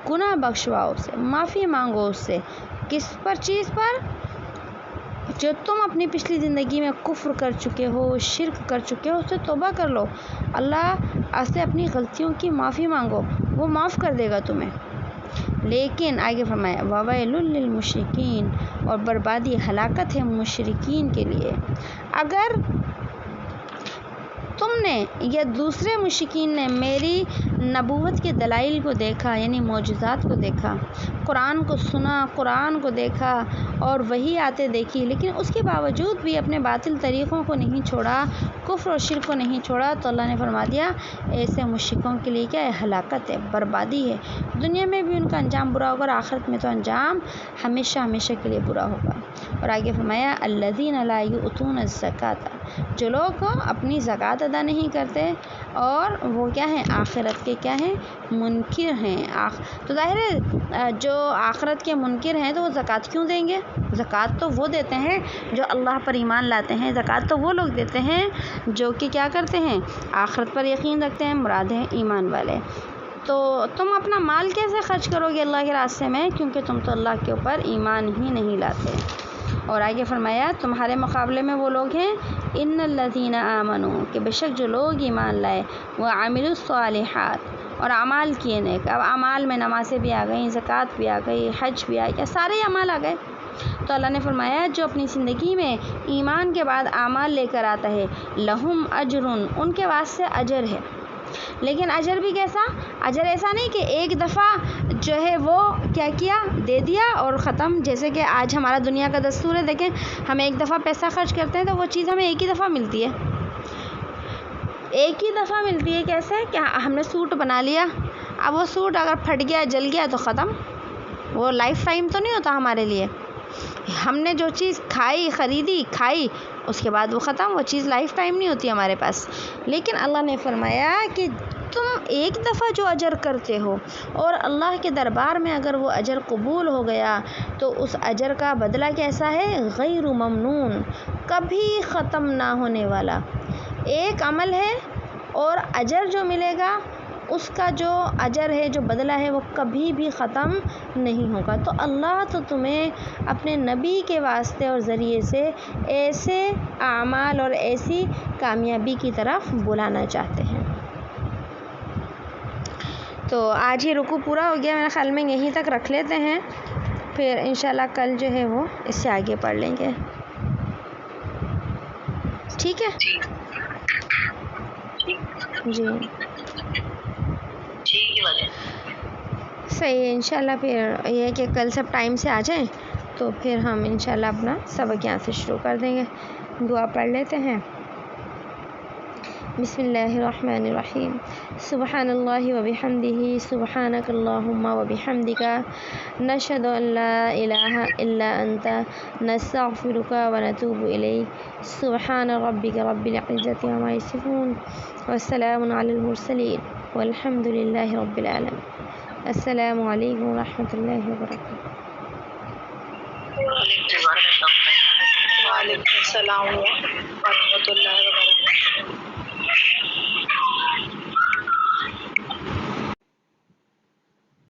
گناہ بخشواؤ اس سے، معافی مانگو اس سے، کس پر، چیز پر، جو تم اپنی پچھلی زندگی میں کفر کر چکے ہو، شرک کر چکے ہو، اس سے توبہ کر لو، اللہ سے اپنی غلطیوں کی معافی مانگو، وہ معاف کر دے گا تمہیں۔ لیکن آگے فرمایا وَوَيْلٌ لِّلْمُشْرِكِينَ، اور بربادی، ہلاکت ہے مشرکین کے لیے۔ اگر تم نے یا دوسرے مشرکین نے میری نبوت کے دلائل کو دیکھا، یعنی معجزات کو دیکھا، قرآن کو سنا، قرآن کو دیکھا اور وہی آتے دیکھی، لیکن اس کے باوجود بھی اپنے باطل طریقوں کو نہیں چھوڑا، کفر و شرک کو نہیں چھوڑا، تو اللہ نے فرما دیا ایسے مشرکوں کے لیے کیا ہے، ہلاکت ہے، بربادی ہے، دنیا میں بھی ان کا انجام برا ہوگا اور آخرت میں تو انجام ہمیشہ ہمیشہ کے لیے برا ہوگا۔ اور آگے فرمایا الذین لا یؤتون الزکاۃ، جو لوگ اپنی زکوٰۃ ادا نہیں کرتے اور وہ کیا ہیں، آخرت کے کیا ہیں، منکر ہیں۔ تو ظاہر ہے جو آخرت کے منکر ہیں تو وہ زکوٰۃ کیوں دیں گے، زکوٰۃ تو وہ دیتے ہیں جو اللہ پر ایمان لاتے ہیں، زکوٰۃ تو وہ لوگ دیتے ہیں جو کہ کیا کرتے ہیں، آخرت پر یقین رکھتے ہیں، مراد ہے ایمان والے۔ تو تم اپنا مال کیسے خرچ کرو گے اللہ کے راستے میں، کیونکہ تم تو اللہ کے اوپر ایمان ہی نہیں لاتے۔ اور آگے فرمایا تمہارے مقابلے میں وہ لوگ ہیں ان الذین آمنوا، کہ بے شک جو لوگ ایمان لائے، وعملوا الصالحات، اور اعمال کیے نیک، اب اعمال میں نمازیں بھی آ گئیں، زکوٰۃ بھی آ گئی، حج بھی آ گیا، سارے اعمال آ گئے، تو اللہ نے فرمایا جو اپنی زندگی میں ایمان کے بعد اعمال لے کر آتا ہے، لہم اجر، ان کے واسطے اجر ہے، لیکن اجر بھی کیسا، اجر ایسا نہیں کہ ایک دفعہ جو ہے وہ کیا دے دیا اور ختم، جیسے کہ آج ہمارا دنیا کا دستور ہے، دیکھیں ہم ایک دفعہ پیسہ خرچ کرتے ہیں تو وہ چیز ہمیں ایک ہی دفعہ ملتی ہے، ایک ہی دفعہ ملتی ہے، کیسے کہ ہم نے سوٹ بنا لیا، اب وہ سوٹ اگر پھٹ گیا جل گیا تو ختم، وہ لائف ٹائم تو نہیں ہوتا ہمارے لیے. ہم نے جو چیز خریدی کھائی اس کے بعد وہ ختم، وہ چیز لائف ٹائم نہیں ہوتی ہمارے پاس. لیکن اللہ نے فرمایا کہ تم ایک دفعہ جو اجر کرتے ہو اور اللہ کے دربار میں اگر وہ اجر قبول ہو گیا تو اس اجر کا بدلہ کیسا ہے؟ غیر ممنون، کبھی ختم نہ ہونے والا. ایک عمل ہے اور اجر جو ملے گا اس کا جو اجر ہے، جو بدلہ ہے، وہ کبھی بھی ختم نہیں ہوگا. تو اللہ تو تمہیں اپنے نبی کے واسطے اور ذریعے سے ایسے اعمال اور ایسی کامیابی کی طرف بلانا چاہتے ہیں. تو آج ہی رکوع پورا ہو گیا، میرے خیال میں یہیں تک رکھ لیتے ہیں، پھر انشاءاللہ کل جو ہے وہ اس سے آگے پڑھ لیں گے. ٹھیک ہے جی، صحیح ہے. انشاءاللہ پھر یہ ہے کہ کل سب ٹائم سے آ جائیں تو پھر ہم انشاءاللہ اپنا سبق یہاں سے شروع کر دیں گے. دعا پڑھ لیتے ہیں. بسم اللہ الرحمن الرحیم. سبحان اللہ وبحمدہ، سبحانک اللہم وبحمدک، نشہد ان لا الہ الا انت، نستغفرک ونتوب الیک. سبحان ربک رب العزۃ عما یصفون، والسلام علی المرسلین، والحمد للہ رب العالمین. السلام علیکم ورحمۃ اللہ وبرکاتہ. وعلیکم السلام ورحمۃ اللہ وبرکاتہ.